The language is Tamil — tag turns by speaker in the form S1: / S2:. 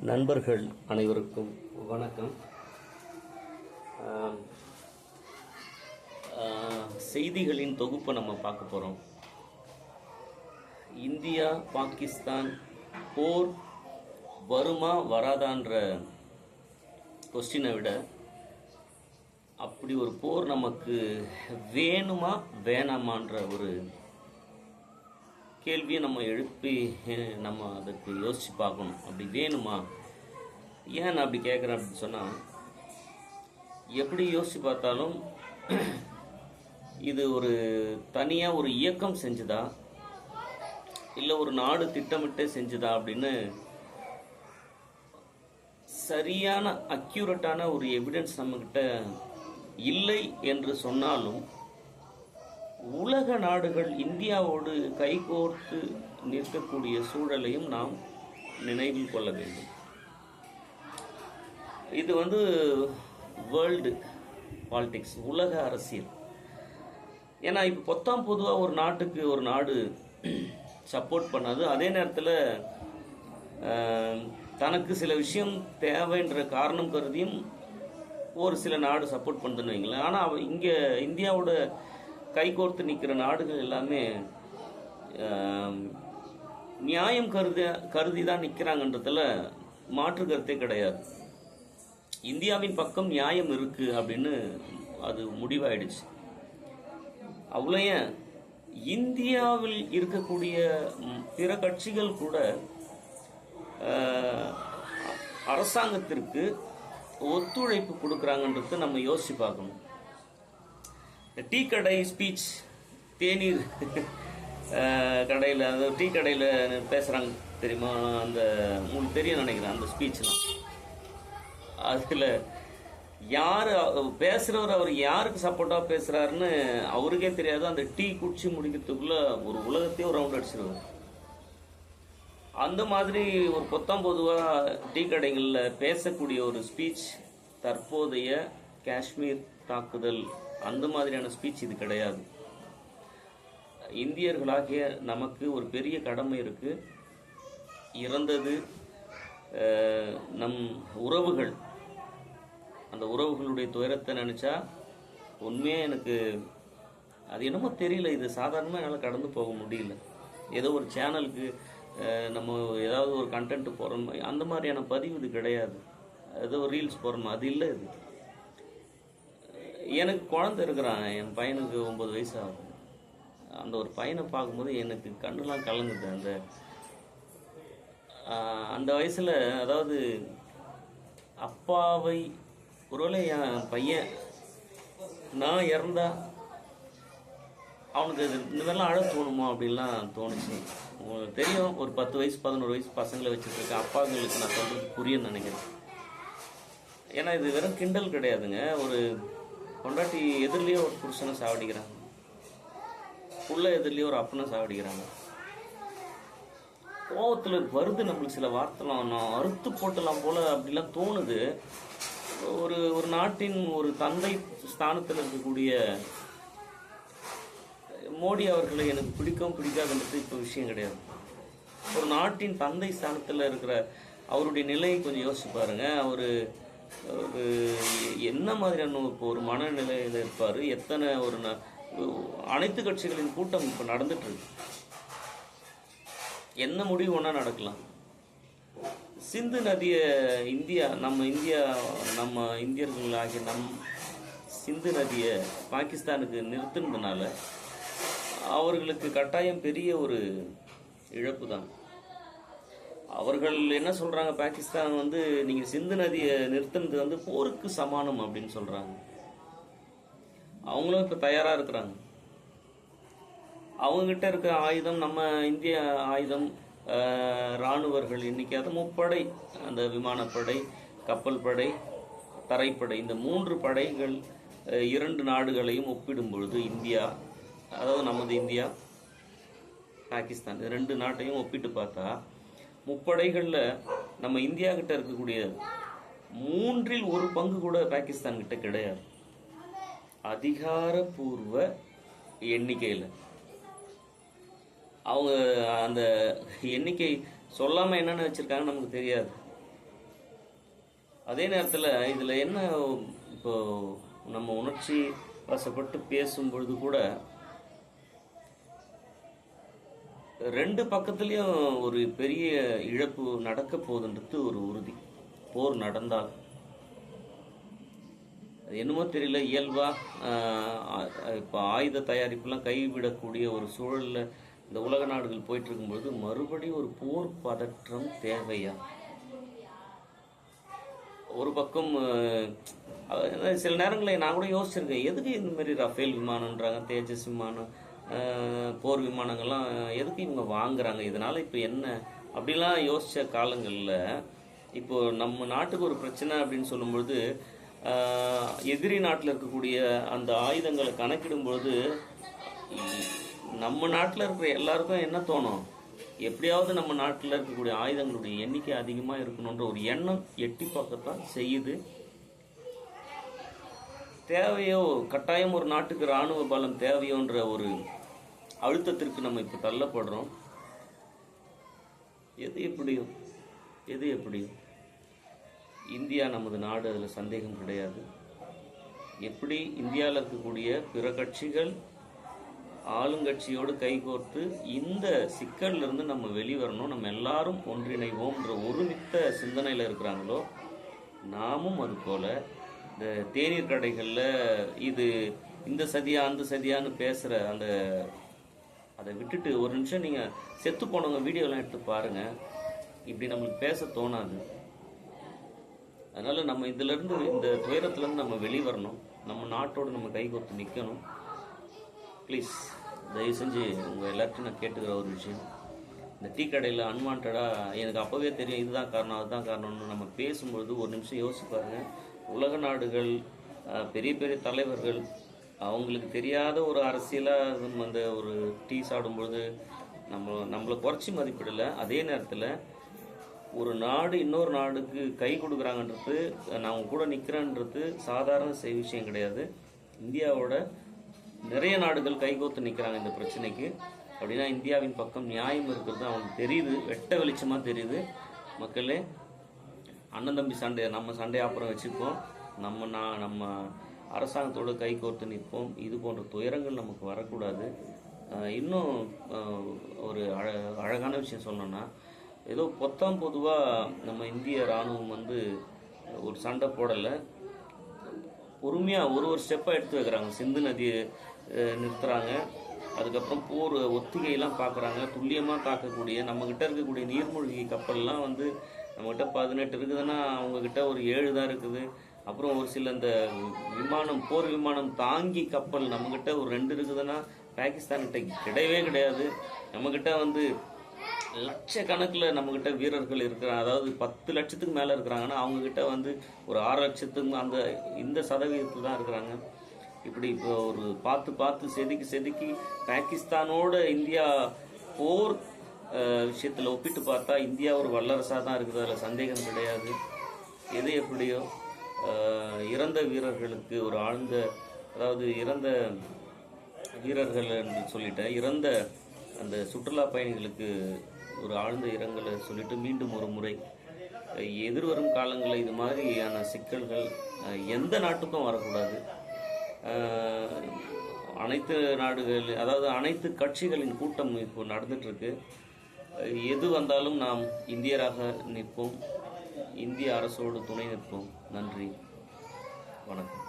S1: நண்பர்கள் அனைவருக்கும் வணக்கம். செய்திகளின் தொகுப்பை நம்ம பார்க்க போகிறோம். இந்தியா பாகிஸ்தான் போர் வருமா வராதான்ற கொஸ்டினை விட அப்படி ஒரு போர் நமக்கு வேணுமா வேணாமான்ற ஒரு கேள்வியை நம்ம எழுப்பி நம்ம அதுக்கு யோசித்து பார்க்கணும். அப்படி வேணுமா, ஏன் நான் அப்படி கேட்குறேன் அப்படின்னு சொன்னால், எப்படி யோசித்து பார்த்தாலும் இது ஒரு தனியாக ஒரு இயக்கம் செஞ்சுதா இல்லை ஒரு நாடு திட்டமிட்டே செஞ்சுதா அப்படின்னு சரியான அக்யூரேட்டான ஒரு எவிடன்ஸ் நம்மக்கிட்ட இல்லை என்று சொன்னாலும், உலக நாடுகள் இந்தியாவோடு கைகோர்த்து நிற்கக்கூடிய சூழலையும் நாம் நினைவில் கொள்ள வேண்டும். இது வேர்ல்டு பாலிடிக்ஸ், உலக அரசியல். ஏன்னா இப்போ பொதுவாக ஒரு நாட்டுக்கு ஒரு நாடு சப்போர்ட் பண்ணாது, அதே நேரத்தில் தனக்கு சில விஷயம் தேவைன்ற காரணம் கருதியும் ஒரு சில நாடு சப்போர்ட் பண்ணுதுன்னு வைங்களேன். ஆனால் இங்கே இந்தியாவோட கைகோர்த்து நிற்கிற நாடுகள் எல்லாமே நியாயம் கருதி தான் நிற்கிறாங்கன்றதுல மாற்று கருத்தே கிடையாது. இந்தியாவின் பக்கம் நியாயம் இருக்கு அப்படின்னு அது முடிவாயிடுச்சு. அவ்வளோ ஏன், இந்தியாவில் இருக்கக்கூடிய பிற கட்சிகள் கூட அரசாங்கத்திற்கு ஒத்துழைப்பு கொடுக்குறாங்கன்றது நம்ம யோசிச்சு பார்க்கணும். டீ கடை ஸ்பீச், தேநீர் கடையில், அந்த டீ கடையில் பேசுகிறாங்க தெரியுமா, அந்த உங்களுக்கு தெரியும் நினைக்கிறேன் அந்த ஸ்பீச்லாம். அதில் யார் பேசுகிறவர், அவர் யாருக்கு சப்போர்ட்டாக பேசுகிறாருன்னு அவருக்கே தெரியாது. அந்த டீ குடிச்சு முடிக்கிறதுக்குள்ளே ஒரு உலகத்தையும் ஒரு ரவுண்ட் அடிச்சிருவார். அந்த மாதிரி ஒரு பொதுவாக டீ கடைகளில் பேசக்கூடிய ஒரு ஸ்பீச் தற்போதைய காஷ்மீர் தாக்குதல் அந்த மாதிரியான ஸ்பீச் இது கிடையாது. இந்தியர்களாகிய நமக்கு ஒரு பெரிய கடமை இருக்கு. இறந்தது நம் உறவுகள். அந்த உறவுகளுடைய துயரத்தை நினைச்சா உண்மையாக எனக்கு அது என்னமோ தெரியல, இது சாதாரணமாக என்னால் கடந்து போக முடியல. ஏதோ ஒரு சேனலுக்கு நம்ம ஏதாவது ஒரு கண்டென்ட் போகிறோம், அந்த மாதிரியான பதிவு இது கிடையாது. ஏதோ ஒரு ரீல்ஸ் போகிறோம், அது இல்லை. இது எனக்கு குழந்தை இருக்கிறான், என் பையனுக்கு 9 வயசு ஆகுது. அந்த ஒரு பையனை பார்க்கும்போது எனக்கு கண்ணுலாம் கலங்குது. அந்த வயசில், அதாவது அப்பாவை, ஒருவேளை என் பையன் நான் இறந்தா அவனுக்கு இந்த மாதிரிலாம் அழ தோணுமா அப்படின்லாம் தோணுச்சு. உங்களுக்கு தெரியும், ஒரு 10 வயசு 11 வயசு பசங்களை வச்சுருக்க அப்பாங்களுக்கு நான் சொல்கிறது புரியுன்னு நினைக்கிறேன். ஏன்னா இது வெறும் கிண்டல் கிடையாதுங்க. ஒரு பொண்டாட்டி எதிரிலேயே ஒரு புருஷனை சாவடிக்கிறாங்க, புள்ள எதிரிலேயே ஒரு அப்பனை சாவடிக்கிறாங்க. கோவத்தில் வருது நம்மளுக்கு சில வார்த்தைலாம், நான் அறுத்து போட்டலாம் போல அப்படிலாம் தோணுது. ஒரு நாட்டின் ஒரு தந்தை ஸ்தானத்தில் இருக்கக்கூடிய மோடி அவர்களை எனக்கு பிடிக்காதுன்றது இப்போ விஷயம் கிடையாது. ஒரு நாட்டின் தந்தை ஸ்தானத்தில் இருக்கிற அவருடைய நிலையை கொஞ்சம் யோசிச்சு பாருங்க. அவர் என்ன மாதிரியான ஒரு மனநிலையில் இருப்பார். எத்தனை அனைத்து கட்சிகளின் கூட்டம் இப்போ நடந்துட்டு இருக்கு. என்ன முடிவு ஒன்றா நடக்கலாம். சிந்து நதியை நம்ம இந்தியர்கள் ஆகிய சிந்து நதியை பாகிஸ்தானுக்கு நிறுத்தினதுனால அவர்களுக்கு கட்டாயம் பெரிய ஒரு இழப்பு தான். அவர்கள் என்ன சொல்றாங்க, பாகிஸ்தான் நீங்க சிந்து நதியை நிறுத்தினது போருக்கு சமானம் அப்படின்னு சொல்றாங்க. அவங்களும் இப்ப தயாரா இருக்கிறாங்க. அவங்ககிட்ட இருக்கிற ஆயுதம், நம்ம இந்திய ஆயுதம், இராணுவர்கள் எண்ணிக்கையாவது 3 அந்த விமானப்படை, கப்பல் படை, தரைப்படை, இந்த 3 படைகள் 2 நாடுகளையும் ஒப்பிடும் பொழுது இந்தியா, அதாவது நமது இந்தியா, பாகிஸ்தான், 2 நாட்டையும் ஒப்பிட்டு பார்த்தா முப்படைகளில் நம்ம இந்தியா கிட்ட இருக்கக்கூடிய 3இல் 1 பங்கு கூட பாகிஸ்தான் கிட்ட கிடையாது. அதிகாரப்பூர்வ எண்ணிக்கையில் அவங்க அந்த எண்ணிக்கை சொல்லாமல் என்னென்ன வச்சுருக்காங்கன்னு நமக்கு தெரியாது. அதே நேரத்தில் இதில் என்ன, இப்போ நம்ம உணர்ச்சி வசப்பட்டு பேசும்பொழுது கூட ரெண்டு பக்கத்துலேயும் ஒரு பெரிய இழப்பு நடக்க போகுதுன்றது ஒரு உறுதி. போர் நடந்தால் என்னமோ தெரியல, இயல்பா இப்போ ஆயுத தயாரிப்புலாம் கைவிடக்கூடிய ஒரு சூழலில் இந்த உலக நாடுகள் போயிட்டு இருக்கும்பொழுது மறுபடியும் ஒரு போர் பதற்றம் தேவையா? ஒரு பக்கம் சில நேரங்களில் நான் கூட யோசிச்சிருக்கேன், எதுக்கு இந்த மாதிரி ரஃபேல் விமானன்றாங்க, தேஜஸ் விமானம், போர் விமானங்கள்லாம் எதுக்கு இவங்க வாங்குறாங்க, இதனால இப்போ என்ன அப்படிலாம் யோசித்த காலங்களில் இப்போ நம்ம நாட்டுக்கு ஒரு பிரச்சனை அப்படின்னு சொல்லும்பொழுது எதிரி நாட்டில் இருக்கக்கூடிய அந்த ஆயுதங்களை கணக்கிடும்பொழுது நம்ம நாட்டில் இருக்கிற எல்லாருக்கும் என்ன தோணும், எப்படியாவது நம்ம நாட்டில் இருக்கக்கூடிய ஆயுதங்களுடைய எண்ணிக்கை அதிகமாக இருக்கணுன்ற ஒரு எண்ணம் எட்டி பார்க்கத்தான் செய்யுது. தேவையோ, கட்டாயம் ஒரு நாட்டுக்கு இராணுவ பலம் தேவையோன்ற ஒரு அழுத்தத்திற்கு நம்ம இப்போ தள்ளப்படுறோம். எது எப்படியும் இந்தியா நமது நாடு, அதில் சந்தேகம் கிடையாது. எப்படி இந்தியாவில் இருக்கக்கூடிய பிற கட்சிகள் ஆளுங்கட்சியோடு கைகோர்த்து இந்த சிக்கல்லிருந்து நம்ம வெளிவரணும், நம்ம எல்லாரும் ஒன்றிணைவோம்ன்ற ஒருமித்த சிந்தனையில் இருக்கிறாங்களோ, நாமும் அது போல் இந்த தேநீர் கடைகளில் இது இந்த சதியா அந்த சதியான்னு பேசுகிற அதை விட்டுட்டு ஒரு நிமிஷம் நீங்கள் செத்து போனவங்க வீடியோலாம் எடுத்து பாருங்கள். இப்படி நம்மளுக்கு பேச தோணாது. அதனால் நம்ம இதிலேருந்து, இந்த துயரத்துலேருந்து நம்ம வெளிவரணும், நம்ம நாட்டோடு நம்ம கைகோர்த்து நிற்கணும். ப்ளீஸ் தயவு செஞ்சு உங்கள் எல்லாத்தையும் நான் கேட்டுக்கிற ஒரு விஷயம், இந்த டீ கடையில் அன்வான்டாக எனக்கு அப்போவே தெரியும் இதுதான் காரணம் அதுதான் காரணம்னு நம்ம பேசும்பொழுது ஒரு நிமிஷம் யோசிச்சு பாருங்கள். உலக நாடுகள், பெரிய பெரிய தலைவர்கள், அவங்களுக்கு தெரியாத ஒரு அரசியலாக அந்த ஒரு டீ சாப்பிடும்பொழுது நம்மளை குறைச்சி மதிப்பிடலை. அதே நேரத்தில் ஒரு நாடு இன்னொரு நாடுக்கு கை கொடுக்குறாங்கன்றது, நான் கூட நிற்கிறேன்றது சாதாரண விஷயம் கிடையாது. இந்தியாவோட நிறைய நாடுகள் கைகோத்து நிற்கிறாங்க இந்த பிரச்சனைக்கு. அப்படின்னா இந்தியாவின் பக்கம் நியாயம் இருக்கிறது அவங்களுக்கு தெரியுது, வெட்ட வெளிச்சமாக தெரியுது. மக்களே, அண்ணன் தம்பி சண்டை, நம்ம சண்டையை அப்புறம் வச்சுப்போம், நம்ம அரசாங்கத்தோடு கைகோர்த்து நிற்போம். இது போன்ற துயரங்கள் நமக்கு வரக்கூடாது. இன்னும் ஒரு அழகான விஷயம் சொல்லணும்னா, ஏதோ பொதுவாக நம்ம இந்திய இராணுவம் ஒரு சண்டை போடலை, பொறுமையாக ஒரு ஸ்டெப்பாக எடுத்து வைக்கிறாங்க. சிந்து நதியை நிறுத்துகிறாங்க, அதுக்கப்புறம் போர் ஒத்திகையெல்லாம் பார்க்குறாங்க. துல்லியமாக தாக்கக்கூடிய நம்மக்கிட்ட இருக்கக்கூடிய நீர்மூழ்கி கப்பல்லாம் நம்மக்கிட்ட 18 இருக்குதுன்னா அவங்கக்கிட்ட ஒரு 7 தான் இருக்குது. அப்புறம் ஒரு சில இந்த போர் விமானம் தாங்கி கப்பல் நம்மக்கிட்ட ஒரு 2 இருக்குதுன்னா பாகிஸ்தான்கிட்ட கிடையவே கிடையாது. நம்மக்கிட்ட லட்சக்கணக்கில் நம்மக்கிட்ட வீரர்கள் இருக்கிறாங்க. அதாவது 10 லட்சத்துக்கு மேலே இருக்கிறாங்கன்னா அவங்கக்கிட்ட ஒரு 6 லட்சத்துக்கு இந்த சதவீதத்தில் தான் இருக்கிறாங்க. இப்படி இப்போ ஒரு பார்த்து செதுக்கி பாகிஸ்தானோட இந்தியா போர் விஷயத்தில் ஒப்பிட்டு பார்த்தா இந்தியா ஒரு வல்லரசாக தான் இருக்குது, அதில் சந்தேகம் கிடையாது. எது எப்படியோ இறந்த வீரர்களுக்கு ஒரு ஆழ்ந்த, அதாவது இறந்த வீரர்கள் என்று சொல்லிட்டேன், இறந்த அந்த சுற்றுலா பயணிகளுக்கு ஒரு ஆழ்ந்த இரங்கலை சொல்லிட்டு மீண்டும் ஒரு முறை எதிர்வரும் காலங்களில் இது மாதிரியான சிக்கல்கள் எந்த நாட்டுக்கும் வரக்கூடாது. அனைத்து நாடுகள், அதாவது அனைத்து கட்சிகளின் கூட்டம் இப்போ நடந்துட்டுருக்கு. எது வந்தாலும் நாம் இந்தியராக நிற்போம், இந்திய அரசோடு துணை நிற்போம். நன்றி, வணக்கம்.